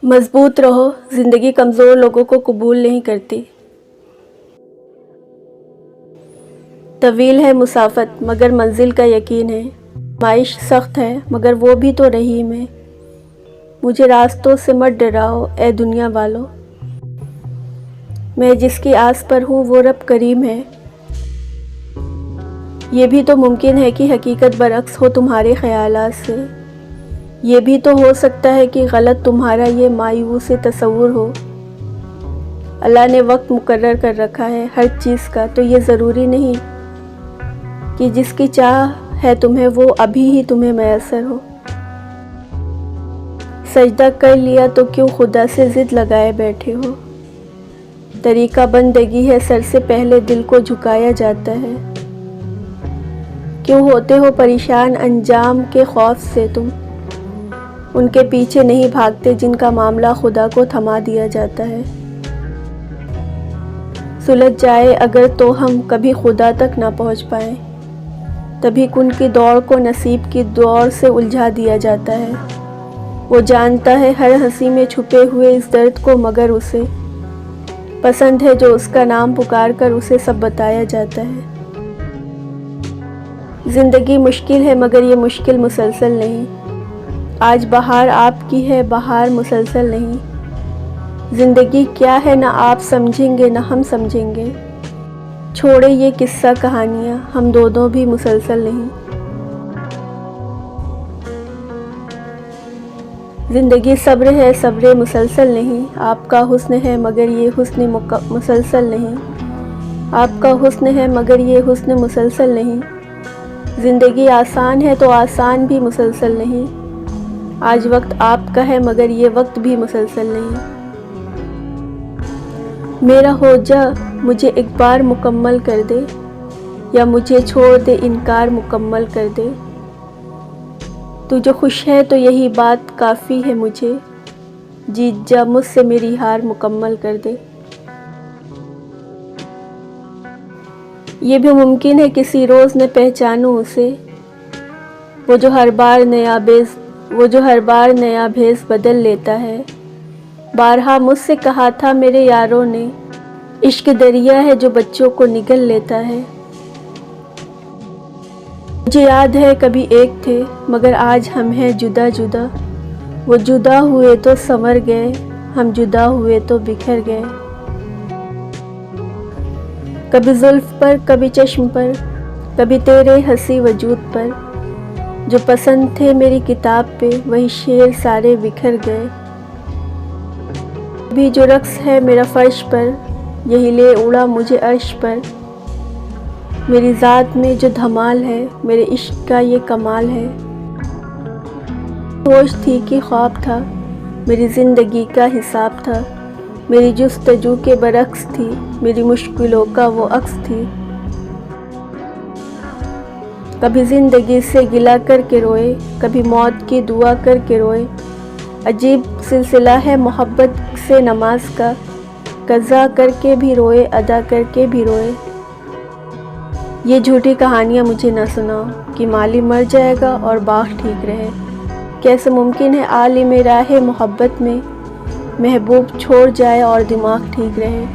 मजबूत रहो, ज़िंदगी कमज़ोर लोगों को कबूल नहीं करती। तवील है मुसाफत मगर मंजिल का यकीन है। माइश सख्त है मगर वो भी तो रहीम है। मुझे रास्तों से मत डराओ ए दुनिया वालों। मैं जिसकी आस पर हूँ वो रब करीम है। ये भी तो मुमकिन है कि हकीकत बरअक्स हो तुम्हारे ख़यालात से। ये भी तो हो सकता है कि गलत तुम्हारा ये मायूस तसव्वुर हो। अल्लाह ने वक्त मुकर्रर कर रखा है हर चीज़ का, तो ये ज़रूरी नहीं कि जिसकी चाह है तुम्हें वो अभी ही तुम्हें मैसर हो। सजदा कर लिया तो क्यों खुदा से ज़िद लगाए बैठे हो। तरीका बंदगी है सर से पहले दिल को झुकाया जाता है। क्यों होते हो परेशान अंजाम के खौफ से तुम। उनके पीछे नहीं भागते जिनका मामला खुदा को थमा दिया जाता है। सुलझ जाए अगर तो हम कभी खुदा तक ना पहुंच पाए। तभी कुन की दौड़ को नसीब की दौड़ से उलझा दिया जाता है। वो जानता है हर हंसी में छुपे हुए इस दर्द को, मगर उसे पसंद है जो उसका नाम पुकार कर उसे सब बताया जाता है। ज़िंदगी मुश्किल है मगर ये मुश्किल मुसलसल नहीं। आज बहार आपकी है, बहार मुसलसल नहीं। ज़िंदगी क्या है ना आप समझेंगे ना हम समझेंगे। छोड़े ये किस्सा कहानियाँ, हम दोनों भी मुसलसल नहीं। ज़िंदगी सब्र है, सब्र मुसलसल नहीं। आपका हुस्न है मगर ये हुस्न मुसलसल नहीं। आपका हुस्न है मगर ये हुस्न मुसलसल नहीं। ज़िंदगी आसान है तो आसान भी मुसलसल नहीं। आज वक्त आपका है मगर ये वक्त भी मुसलसल नहीं। मेरा हो जा मुझे एक बार मुकम्मल कर दे, या मुझे छोड़ दे इनकार मुकम्मल कर दे। तू जो खुश है तो यही बात काफ़ी है मुझे। जीत जा मुझसे मेरी हार मुकम्मल कर दे। ये भी मुमकिन है किसी रोज़ न पहचानूं उसे, वो जो हर बार नया भेस बदल लेता है। बारहा मुझसे कहा था मेरे यारों ने, इश्क दरिया है जो बच्चों को निगल लेता है। मुझे याद है कभी एक थे मगर आज हम हैं जुदा जुदा। वो जुदा हुए तो संवर गए, हम जुदा हुए तो बिखर गए। कभी जुल्फ पर कभी चश्म पर, कभी तेरे हंसी वजूद पर। जो पसंद थे मेरी किताब पे वही शेर सारे बिखर गए। भी जो रक्स है मेरा फर्श पर, यही ले उड़ा मुझे अर्श पर। मेरी ज़ात में जो धमाल है मेरे इश्क का ये कमाल है। होश थी कि ख्वाब था, मेरी ज़िंदगी का हिसाब था। मेरी जुस्तजू के बरक्स थी, मेरी मुश्किलों का वो अक्स थी। कभी ज़िंदगी से गिला करके रोए, कभी मौत की दुआ करके रोए। अजीब सिलसिला है मोहब्बत से नमाज का, कज़ा करके भी रोए अदा करके भी रोए। ये झूठी कहानियाँ मुझे ना सुनाओ कि माली मर जाएगा और बाग ठीक रहे। कैसे मुमकिन है आलिम राहे मोहब्बत में महबूब छोड़ जाए और दिमाग ठीक रहे।